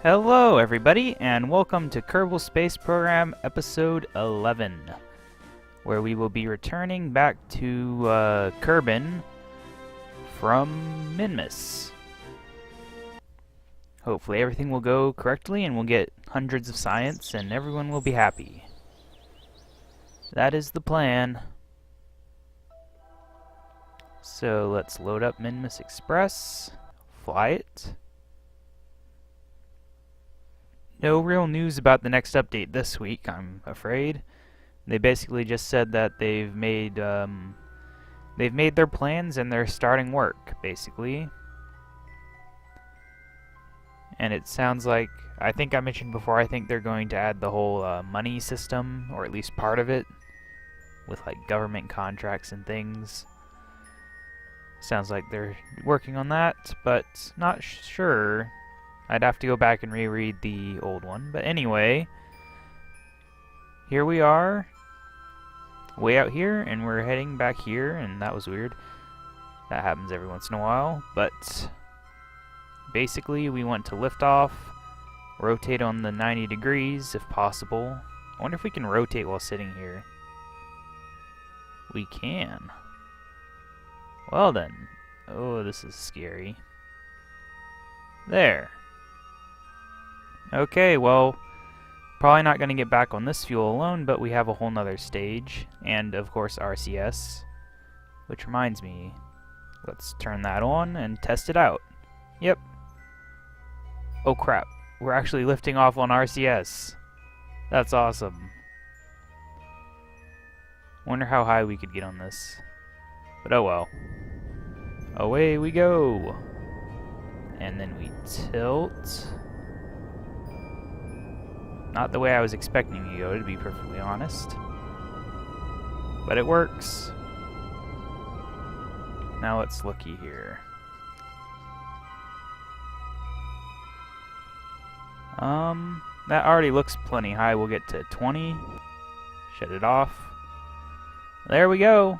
Hello everybody, and welcome to Kerbal Space Program episode 11, where we will be returning back to Kerbin from Minmus. Hopefully everything will go correctly and we'll get hundreds of science and everyone will be happy. That is the plan. So let's load up Minmus Express, fly it. No real news about the next update this week, I'm afraid. They basically just said that they've made their plans and they're starting work, basically. And it sounds like, I think I mentioned before, I think they're going to add the whole money system, or at least part of it, with like government contracts and things. Sounds like they're working on that, but not sure. I'd have to go back and reread the old one. But anyway, here we are, way out here, and we're heading back here, and that was weird. That happens every once in a while. But basically, we want to lift off, rotate on the 90 degrees if possible. I wonder if we can rotate while sitting here. We can. Well then. Oh, this is scary. There. Okay, well, probably not going to get back on this fuel alone, but we have a whole nother stage, and of course RCS, which reminds me, let's turn that on and test it out. Yep. Oh crap, we're actually lifting off on RCS. That's awesome. Wonder how high we could get on this. But oh well. Away we go. And then we tilt. Not the way I was expecting to go, to be perfectly honest. But it works. Now let's looky here. That already looks plenty high. We'll get to 20. Shut it off. There we go.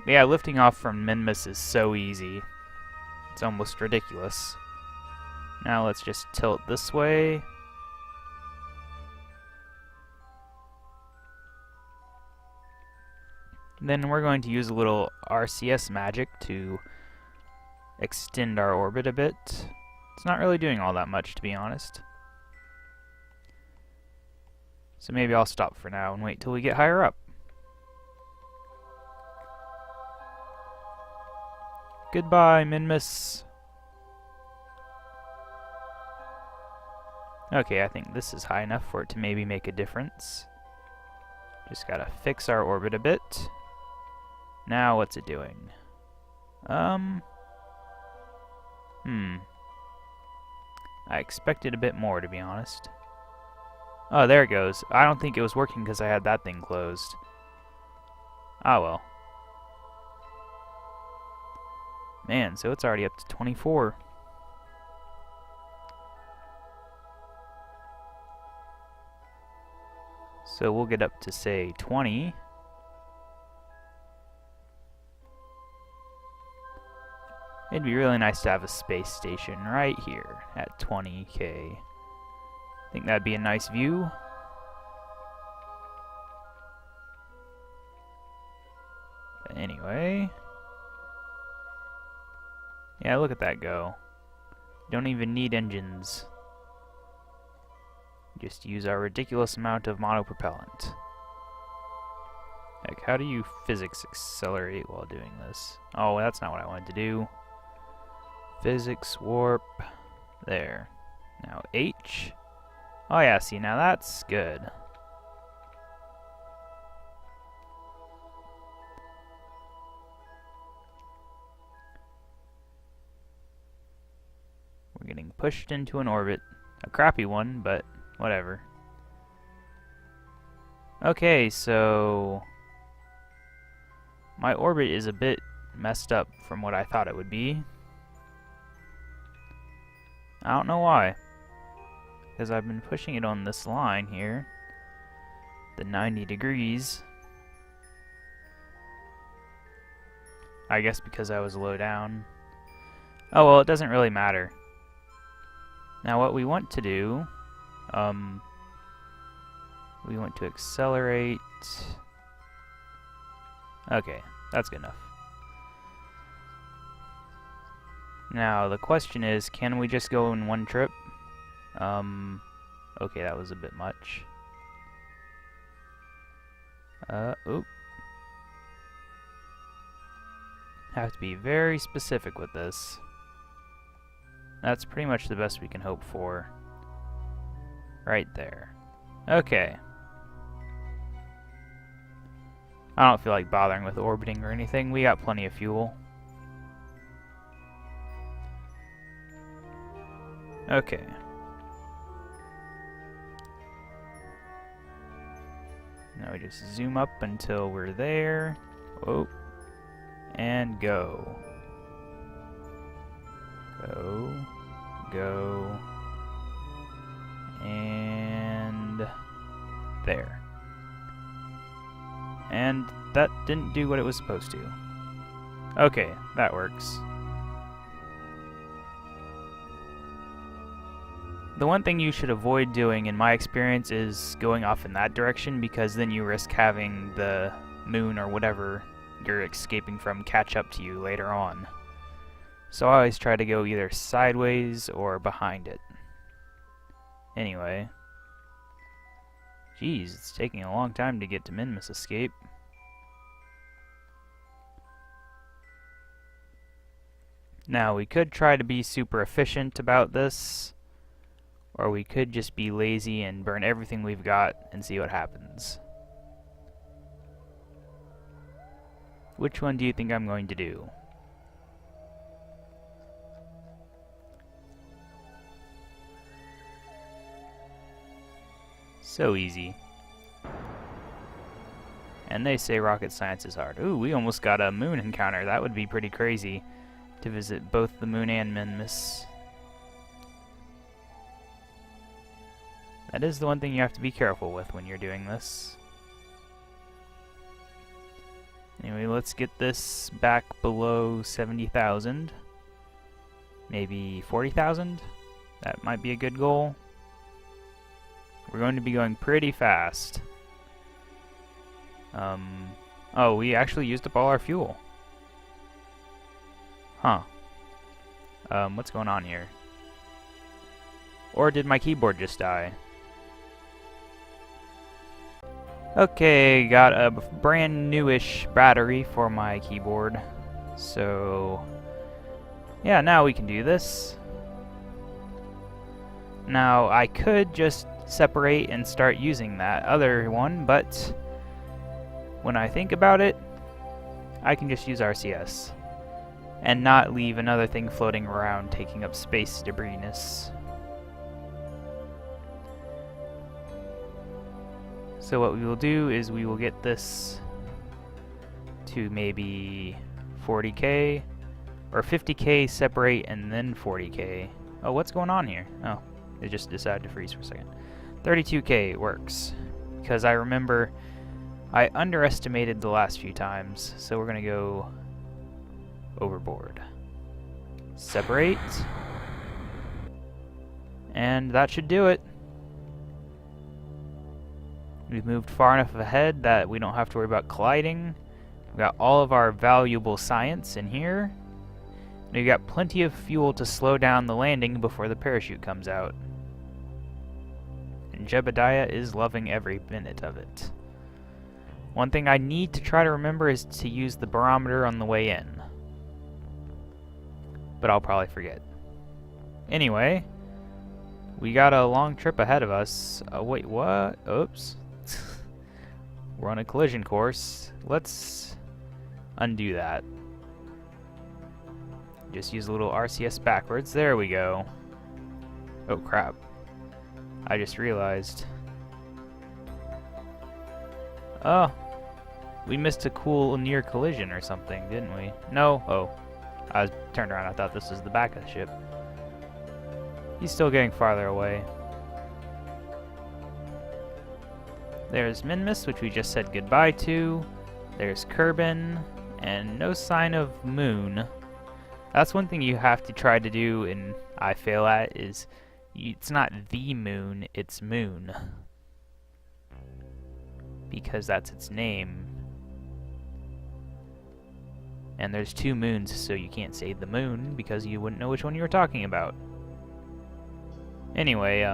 Yeah, lifting off from Minmus is so easy. It's almost ridiculous. Now let's just tilt this way. Then we're going to use a little RCS magic to extend our orbit a bit. It's not really doing all that much, to be honest. So maybe I'll stop for now and wait till we get higher up. Goodbye, Minmus. Okay, I think this is high enough for it to maybe make a difference. Just gotta fix our orbit a bit. Now, what's it doing? I expected a bit more, to be honest. Oh, there it goes. I don't think it was working because I had that thing closed. Ah, well. Man, so it's already up to 24. So we'll get up to, say, 20. It'd be really nice to have a space station right here at 20K. I think that'd be a nice view. But anyway. Yeah, look at that go. Don't even need engines. Just use our ridiculous amount of monopropellant. Heck, how do you physics accelerate while doing this? Oh, that's not what I wanted to do. Physics warp. There. Now H. Oh yeah, see, now that's good. We're getting pushed into an orbit. A crappy one, but whatever. Okay, so my orbit is a bit messed up from what I thought it would be. I don't know why. Because I've been pushing it on this line here. The 90 degrees. I guess because I was low down. Oh well, it doesn't really matter. Now what we want to do, we want to accelerate. Okay, that's good enough. Now the question is, can we just go in one trip? Okay, that was a bit much. Oop. Have to be very specific with this. That's pretty much the best we can hope for. Right there. Okay. I don't feel like bothering with orbiting or anything. We got plenty of fuel. Okay. Now we just zoom up until we're there. Oh. And go. Go. Go. And there. And that didn't do what it was supposed to. Okay, that works. The one thing you should avoid doing, in my experience, is going off in that direction, because then you risk having the moon or whatever you're escaping from catch up to you later on. So I always try to go either sideways or behind it. Anyway. Geez, it's taking a long time to get to Minmus escape. Now, we could try to be super efficient about this, or we could just be lazy and burn everything we've got and see what happens. Which one do you think I'm going to do? So easy. And they say rocket science is hard. Ooh, we almost got a moon encounter. That would be pretty crazy to visit both the moon and Minmus. That is the one thing you have to be careful with when you're doing this. Anyway, let's get this back below 70,000. Maybe 40,000? That might be a good goal. We're going to be going pretty fast. Oh, we actually used up all our fuel. Huh. What's going on here? Or did my keyboard just die? Okay, got a brand newish battery for my keyboard. So, yeah, now we can do this. Now, I could just separate and start using that other one, but when I think about it, I can just use RCS and not leave another thing floating around taking up space debrisness. So what we will do is we will get this to maybe 40k or 50k, separate, and then 40k. Oh, what's going on here? Oh, it just decided to freeze for a second. 32k works, because I remember I underestimated the last few times, so we're gonna go overboard. Separate, and that should do it. We've moved far enough ahead that we don't have to worry about colliding. We've got all of our valuable science in here. We've got plenty of fuel to slow down the landing before the parachute comes out. And Jebediah is loving every minute of it. One thing I need to try to remember is to use the barometer on the way in. But I'll probably forget. Anyway, we got a long trip ahead of us. Wait, what? Oops. We're on a collision course. Let's undo that. Just use a little RCS backwards. There we go. Oh crap. I just realized. Oh. We missed a cool near collision or something, didn't we? No. Oh. I was turned around. I thought this was the back of the ship. He's still getting farther away. There's Minmus, which we just said goodbye to. There's Kerbal, and no sign of Moon. That's one thing you have to try to do, and I fail at, is It's not the moon, it's Moon. Because that's its name. And there's 2 moons, so you can't say the moon, because you wouldn't know which one you were talking about. Anyway,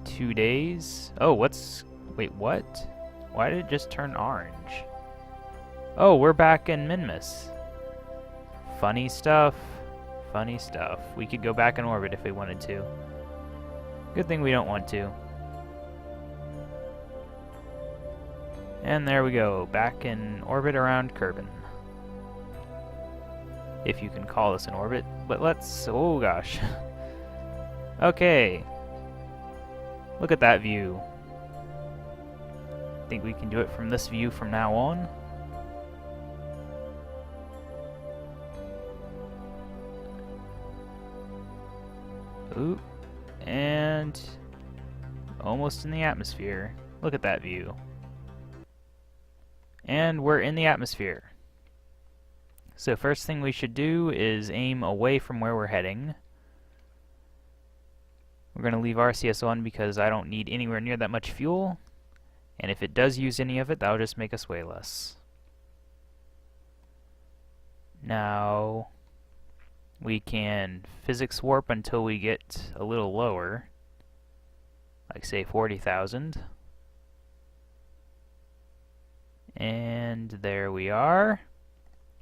2 days? Oh, wait, what? Why did it just turn orange? Oh, we're back in Minmus. Funny stuff. Funny stuff. We could go back in orbit if we wanted to. Good thing we don't want to. And there we go, back in orbit around Kerbin. If you can call this an orbit, but let's, oh gosh. Okay. Look at that view. Think we can do it from this view from now on? Ooh, and almost in the atmosphere. Look at that view. And we're in the atmosphere. So first thing we should do is aim away from where we're heading. We're going to leave RCS on because I don't need anywhere near that much fuel. And if it does use any of it, that'll just make us way less. Now, we can physics warp until we get a little lower. Like say 40,000. And there we are.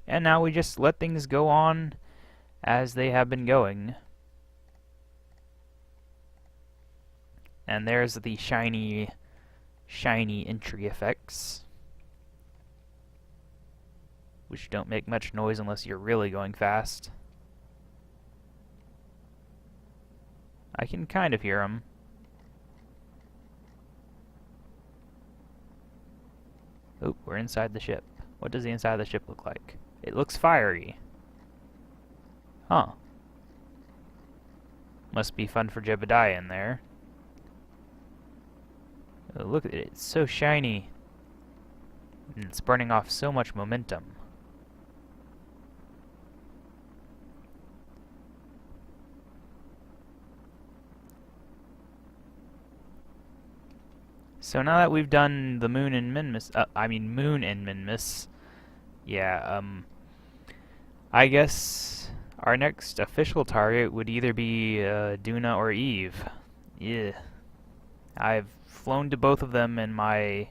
And now we just let things go on as they have been going. And there's the shiny entry effects, which don't make much noise unless you're really going fast. I can kind of hear them. Oh, we're inside the ship. What does the inside of the ship look like? It looks fiery. Huh. Must be fun for Jebediah in there. Oh, look at it, it's so shiny. And it's burning off so much momentum. So now that we've done the moon and Minmus, Moon and Minmus, yeah, I guess our next official target would either be Duna or Eve. Yeah. I've flown to both of them in my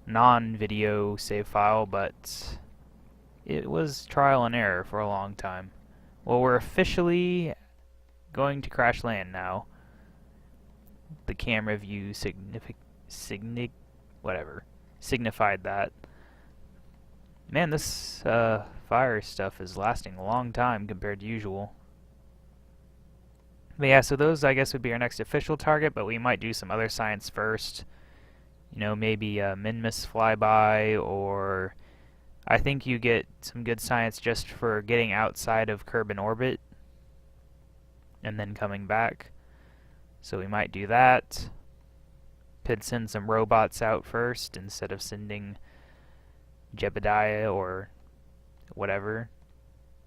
non-video save file, but it was trial and error for a long time. Well, we're officially going to crash land now. The camera view signified that. Man, this fire stuff is lasting a long time compared to usual. But yeah, so those I guess would be our next official target, but we might do some other science first. You know, maybe a Minmus flyby, or I think you get some good science just for getting outside of Kerbin orbit and then coming back. So we might do that. Could send some robots out first instead of sending Jebediah or whatever.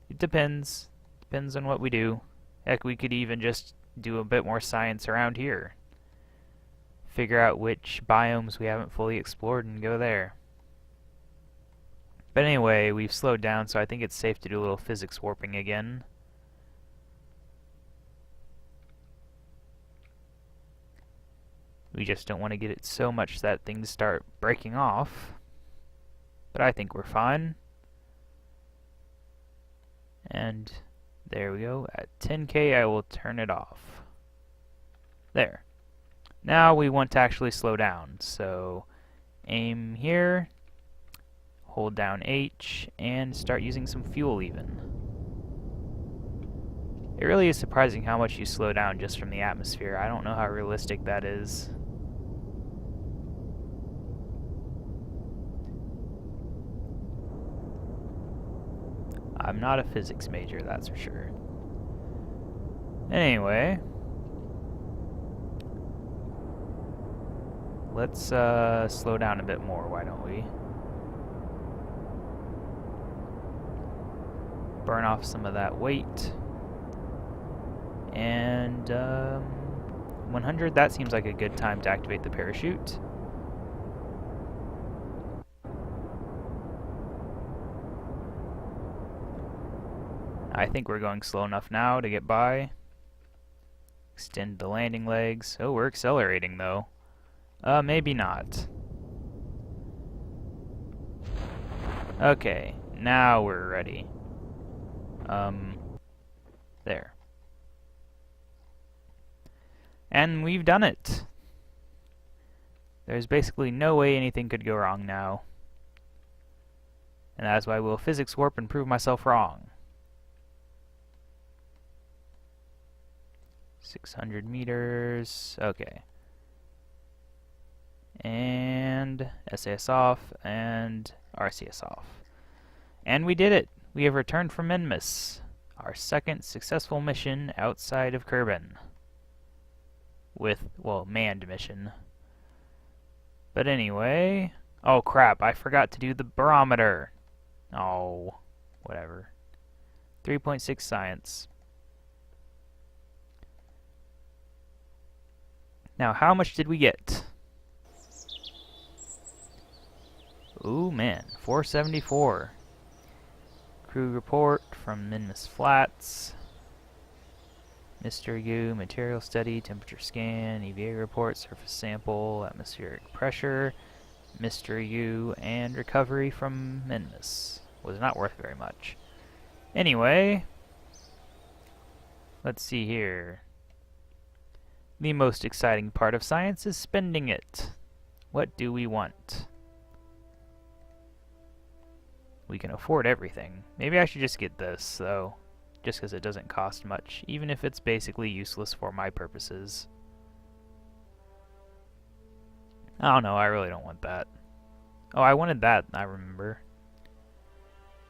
It depends. Depends on what we do. Heck, we could even just do a bit more science around here. Figure out which biomes we haven't fully explored and go there. But anyway, we've slowed down, so I think it's safe to do a little physics warping again. We just don't want to get it so much that things start breaking off. But I think we're fine. And there we go. At 10K, I will turn it off. There. Now we want to actually slow down. So aim here, hold down H, and start using some fuel even. It really is surprising how much you slow down just from the atmosphere. I don't know how realistic that is. I'm not a physics major, that's for sure. Anyway, let's slow down a bit more, why don't we? Burn off some of that weight. And 100, that seems like a good time to activate the parachute. I think we're going slow enough now to get by. Extend the landing legs. Oh, we're accelerating though. Maybe not. Okay, now we're ready. There. And we've done it! There's basically no way anything could go wrong now. And that's why we'll physics warp and prove myself wrong. 600 meters, okay. And SAS off, and RCS off. And we did it! We have returned from Minmus, our second successful mission outside of Kerbin. With, well, manned mission. But anyway... Oh crap, I forgot to do the barometer! Oh, whatever. 3.6 science. Now, how much did we get? Ooh, man, 474. Crew report from Minmus Flats. Mr. U, material study, temperature scan, EVA report, surface sample, atmospheric pressure, Mr. U, and recovery from Minmus. Was not worth very much. Anyway, let's see here. The most exciting part of science is spending it. What do we want? We can afford everything. Maybe I should just get this, though. Just because it doesn't cost much, even if it's basically useless for my purposes. I don't know, I really don't want that. Oh, I wanted that, I remember.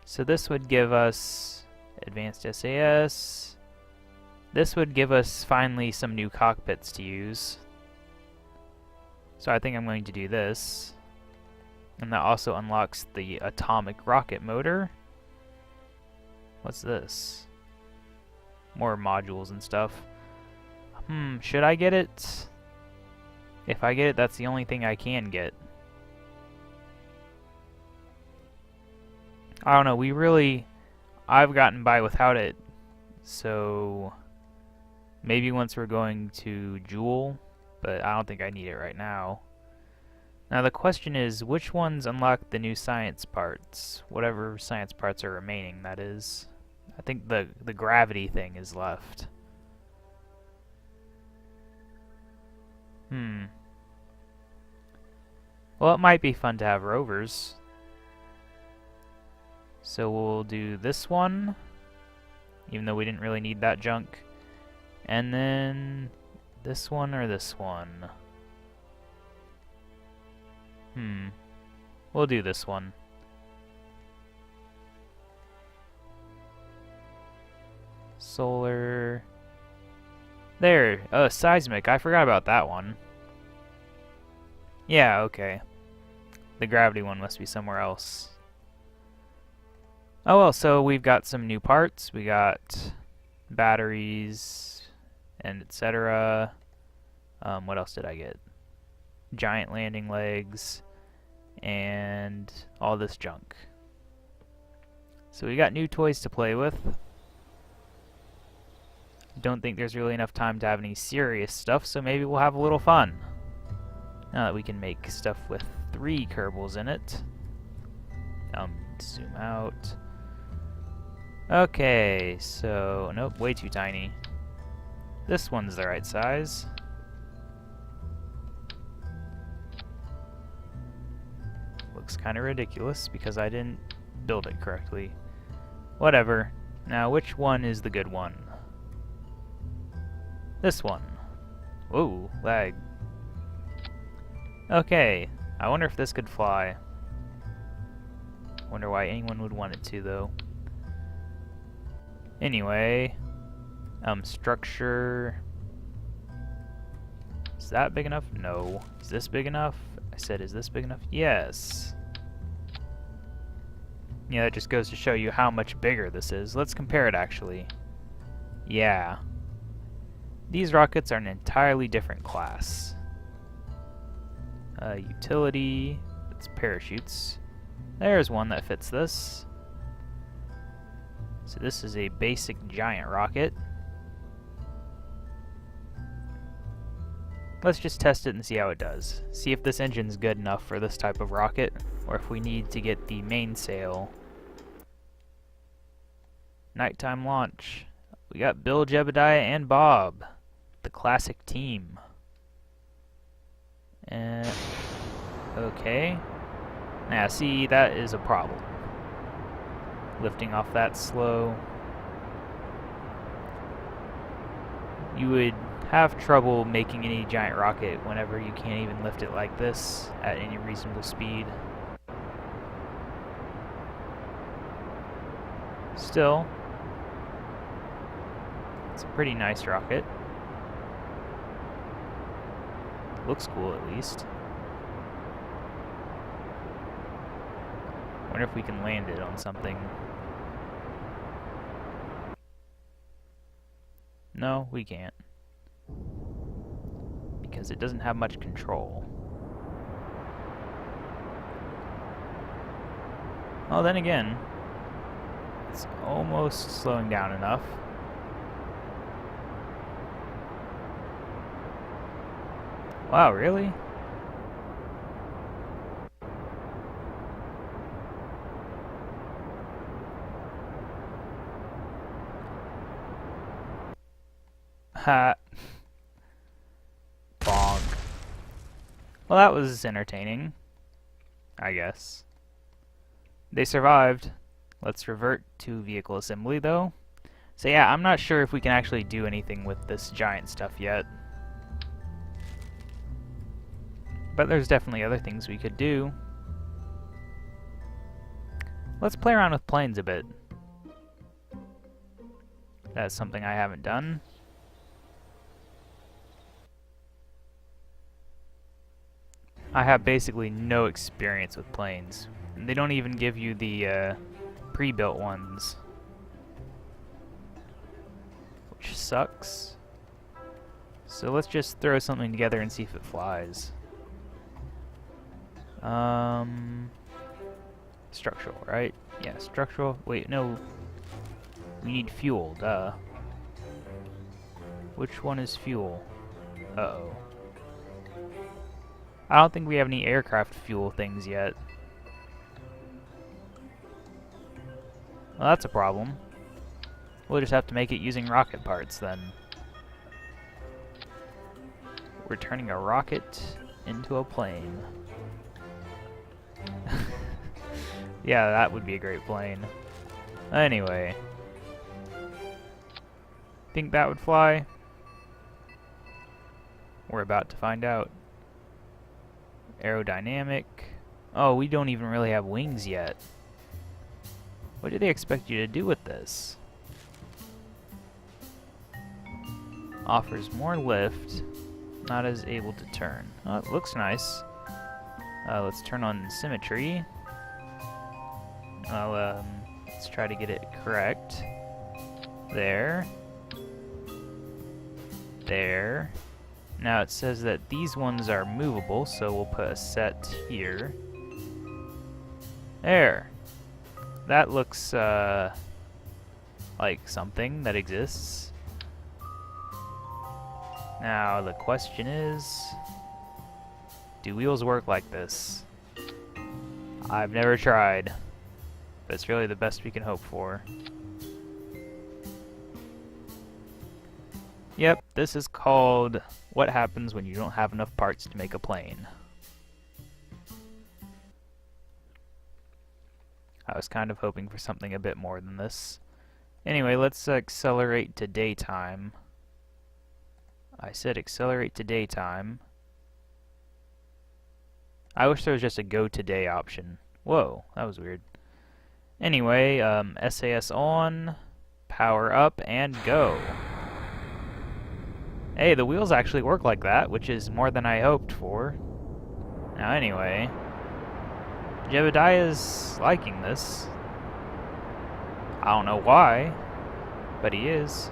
So this would give us advanced SAS. This would give us finally some new cockpits to use. So I think I'm going to do this. And that also unlocks the atomic rocket motor. What's this? More modules and stuff. Should I get it? If I get it, that's the only thing I can get. I don't know, I've gotten by without it. So maybe once we're going to Joule, but I don't think I need it right now. Now the question is, which ones unlock the new science parts? Whatever science parts are remaining, that is. I think the gravity thing is left. Well, it might be fun to have rovers. So we'll do this one, even though we didn't really need that junk. And then this one or this one? We'll do this one. Solar. There, seismic. I forgot about that one. Yeah, okay. The gravity one must be somewhere else. Oh well, so we've got some new parts. We got batteries and etc. What else did I get? Giant landing legs and all this junk. So we got new toys to play with. Don't think there's really enough time to have any serious stuff, so maybe we'll have a little fun. Now that we can make stuff with 3 Kerbals in it. Zoom out. Okay, so, nope, way too tiny. This one's the right size. Looks kind of ridiculous because I didn't build it correctly. Whatever. Now, which one is the good one? This one. Whoa, lag. Okay, I wonder if this could fly. Wonder why anyone would want it to, though. Anyway, structure. Is that big enough? No. Is this big enough? I said, is this big enough? Yes. Yeah, that just goes to show you how much bigger this is. Let's compare it, actually. Yeah. These rockets are an entirely different class. Utility, it's parachutes. There's one that fits this. So this is a basic giant rocket. Let's just test it and see how it does. See if this engine's good enough for this type of rocket, or if we need to get the mainsail. Nighttime launch. We got Bill, Jebediah, and Bob. The classic team. Okay. Now, see, that is a problem. Lifting off that slow. You would have trouble making any giant rocket whenever you can't even lift it like this at any reasonable speed. Still, it's a pretty nice rocket. Looks cool, at least. Wonder if we can land it on something. No, we can't. Because it doesn't have much control. Oh, then again, it's almost slowing down enough. Wow, really? Ha. Bonk. Well, that was entertaining, I guess. They survived. Let's revert to vehicle assembly, though. So yeah, I'm not sure if we can actually do anything with this giant stuff yet. But there's definitely other things we could do. Let's play around with planes a bit. That's something I haven't done. I have basically no experience with planes. And they don't even give you the pre-built ones. Which sucks. So let's just throw something together and see if it flies. Structural, right? Yeah, structural. Wait, no. We need fuel, duh. Which one is fuel? Uh-oh. I don't think we have any aircraft fuel things yet. Well, that's a problem. We'll just have to make it using rocket parts, then. We're turning a rocket into a plane. Yeah, that would be a great plane. Anyway. Think that would fly? We're about to find out. Aerodynamic. Oh, we don't even really have wings yet. What do they expect you to do with this? Offers more lift. Not as able to turn. Oh, it looks nice. Let's turn on symmetry. Let's try to get it correct. There. There. Now it says that these ones are movable, so we'll put a set here. There. That looks like something that exists. Now the question is, do wheels work like this? I've never tried, but it's really the best we can hope for. Yep, this is called what happens when you don't have enough parts to make a plane. I was kind of hoping for something a bit more than this. Anyway, let's accelerate to daytime. I said accelerate to daytime. I wish there was just a go to day option. Whoa, that was weird. Anyway, SAS on, power up, and go. Hey, the wheels actually work like that, which is more than I hoped for. Now anyway, Jebediah's liking this. I don't know why, but he is.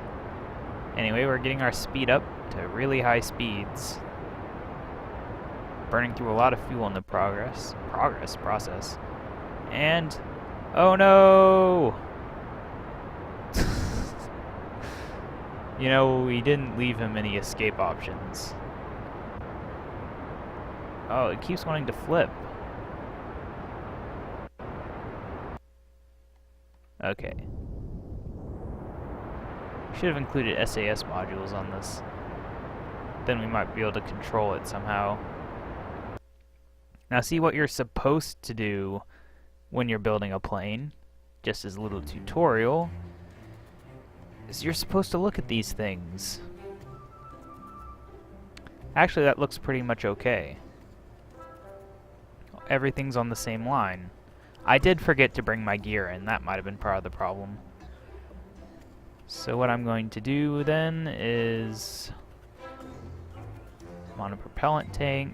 Anyway, we're getting our speed up to really high speeds, burning through a lot of fuel in the process. And oh no! You know, we didn't leave him any escape options. Oh, it keeps wanting to flip. Okay. Should have included SAS modules on this. Then we might be able to control it somehow. Now see what you're supposed to do when you're building a plane, just as a little tutorial, is you're supposed to look at these things. Actually, that looks pretty much okay. Everything's on the same line. I did forget to bring my gear in. That might have been part of the problem. So what I'm going to do then is I'm on a propellant tank.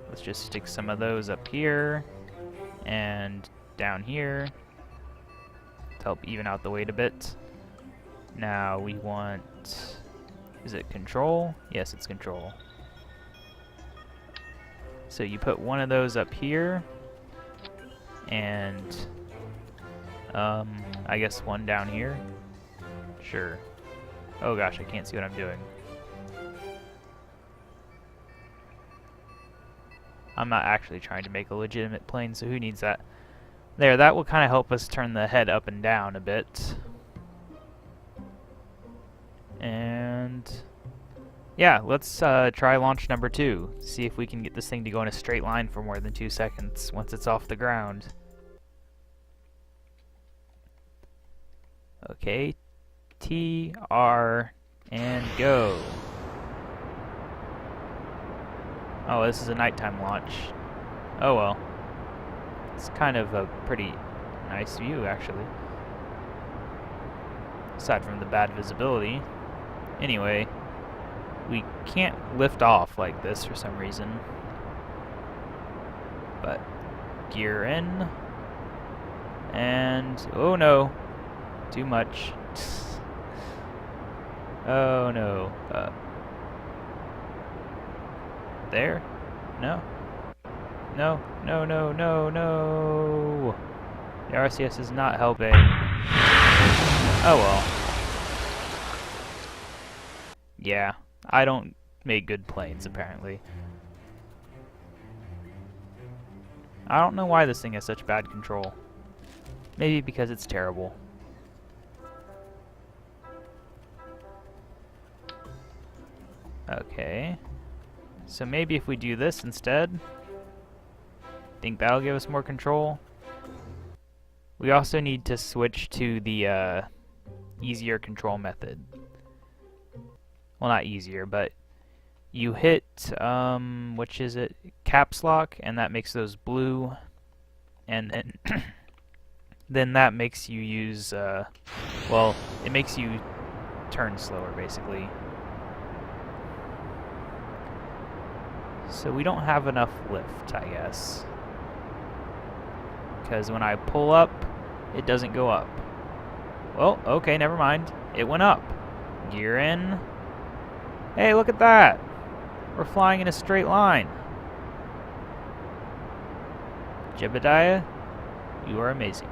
Let's just stick some of those up here and down here to help even out the weight a bit. Now we want, is it control? Yes, it's control. So you put one of those up here, and I guess one down here. Sure. Oh gosh, I can't see what I'm doing. I'm not actually trying to make a legitimate plane, so who needs that? There, that will kind of help us turn the head up and down a bit. And yeah, let's try launch number 2. See if we can get this thing to go in a straight line for more than 2 seconds once it's off the ground. Okay, T, R, and go. Oh, this is a nighttime launch. Oh well. It's kind of a pretty nice view, actually. Aside from the bad visibility. Anyway, we can't lift off like this for some reason. But gear in. And oh no. Too much. Oh no. There? No? No, no, no, no, no! The RCS is not helping. Oh well. Yeah, I don't make good planes, apparently. I don't know why this thing has such bad control. Maybe because it's terrible. Okay. So maybe if we do this instead, think that'll give us more control. We also need to switch to the easier control method. Well, not easier, but you hit, which is it? Caps lock, and that makes those blue, and then then that makes you use, well, it makes you turn slower, basically. So we don't have enough lift, I guess. Because when I pull up, it doesn't go up. Well, okay, never mind. It went up. Gear in. Hey, look at that! We're flying in a straight line. Jebediah, you are amazing.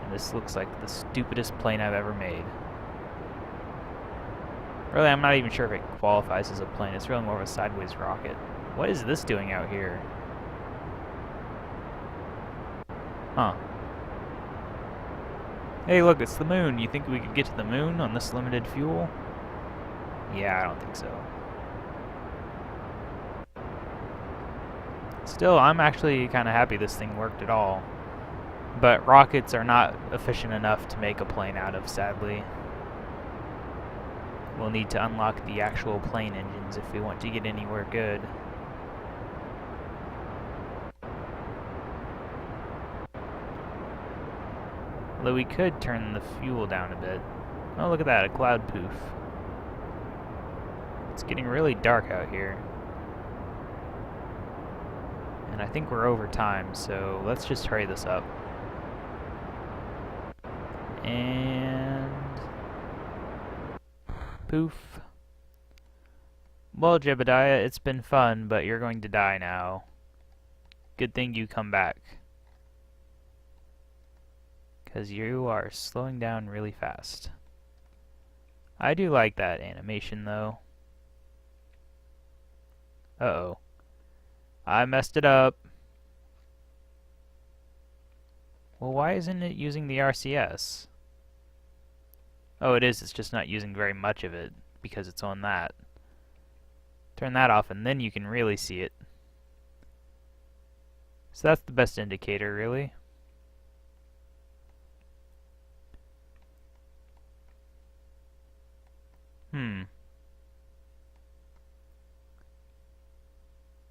And this looks like the stupidest plane I've ever made. Really, I'm not even sure if it qualifies as a plane. It's really more of a sideways rocket. What is this doing out here? Huh. Hey, look, it's the moon. You think we could get to the moon on this limited fuel? Yeah, I don't think so. Still, I'm actually kind of happy this thing worked at all. But rockets are not efficient enough to make a plane out of, sadly. We'll need to unlock the actual plane engines if we want to get anywhere good. Although we could turn the fuel down a bit. Oh, look at that, a cloud poof. It's getting really dark out here. And I think we're over time, so let's just hurry this up. And Poof. Well, Jebediah, it's been fun, but you're going to die now. Good thing you come back. Because you are slowing down really fast. I do like that animation, though. Uh-oh. I messed it up. Well, why isn't it using the RCS? Oh, it is. It's just not using very much of it because it's on that. Turn that off and then you can really see it. So that's the best indicator, really.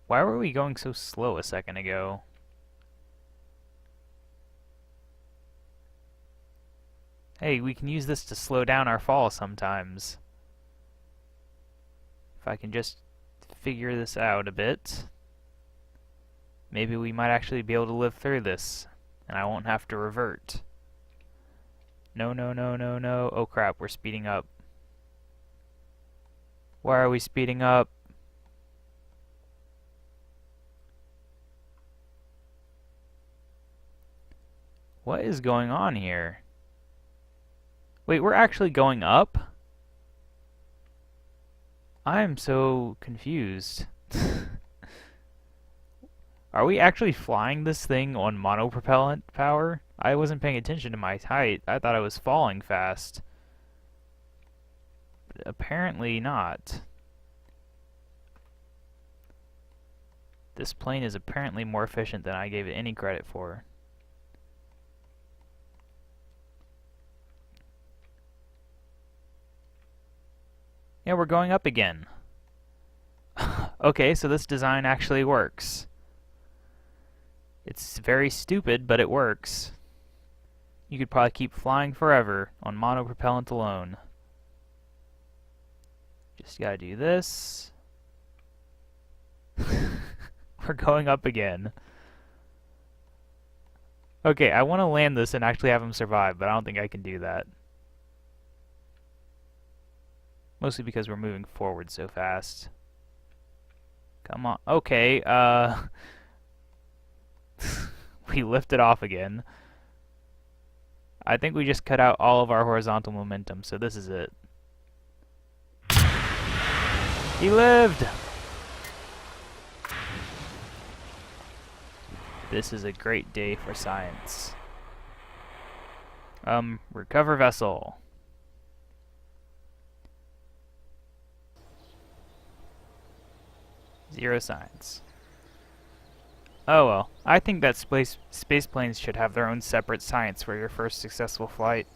Why were we going so slow a second ago? Hey, we can use this to slow down our fall sometimes. If I can just figure this out a bit, maybe we might actually be able to live through this, and I won't have to revert. No, no, no, no, no. Oh crap, we're speeding up. Why are we speeding up? What is going on here? Wait, we're actually going up? I'm so confused. Are we actually flying this thing on monopropellant power? I wasn't paying attention to my height. I thought I was falling fast. But apparently not. This plane is apparently more efficient than I gave it any credit for. Yeah, we're going up again. Okay, so this design actually works. It's very stupid, but it works. You could probably keep flying forever on monopropellant alone. Just gotta do this. We're going up again. Okay, I want to land this and actually have him survive, but I don't think I can do that. Mostly because we're moving forward so fast. Come on. Okay, we lifted off again. I think we just cut out all of our horizontal momentum, so this is it. He lived! This is a great day for science. Recover vessel. Zero science. Oh well, I think that space planes should have their own separate science for your first successful flight.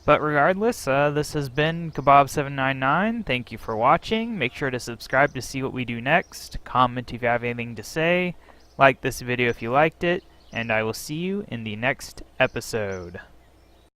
But regardless, this has been KaBob799. Thank you for watching. Make sure to subscribe to see what we do next. Comment if you have anything to say. Like this video if you liked it. And I will see you in the next episode.